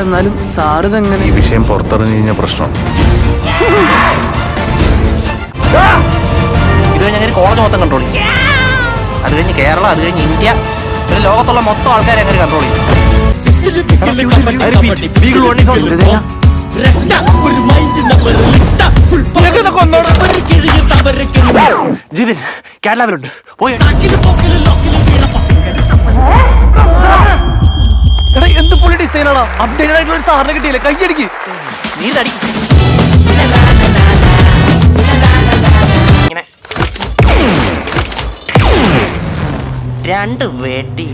എന്നാലും സാറ് ഇതെങ്ങനെ? ഈ വിഷയം പുറത്തിറങ്ങി കഴിഞ്ഞ പ്രശ്നം. ഇത് കഴിഞ്ഞ് അങ്ങനെ കോളേജ് മൊത്തം കൺട്രോൾ ചെയ്യും. അത് കഴിഞ്ഞ് കേരളം, അത് കഴിഞ്ഞ് ഇന്ത്യ, പിന്നെ ലോകത്തുള്ള മൊത്തം ആൾക്കാരെ അങ്ങനെ കൺട്രോൾ ചെയ്യും. ജിതിൻ കേരളത്തിലുണ്ട് പോയി. എന്ത് പൊളി ഡിസൈനാണ്! അപ്ഡേറ്റഡ് ആയിട്ടുള്ള ഒരു സാറിനെ കിട്ടിയില്ലേ? കൈയടിക്ക്. നീ തടി ഇങ്ങനെ 2 വെടി.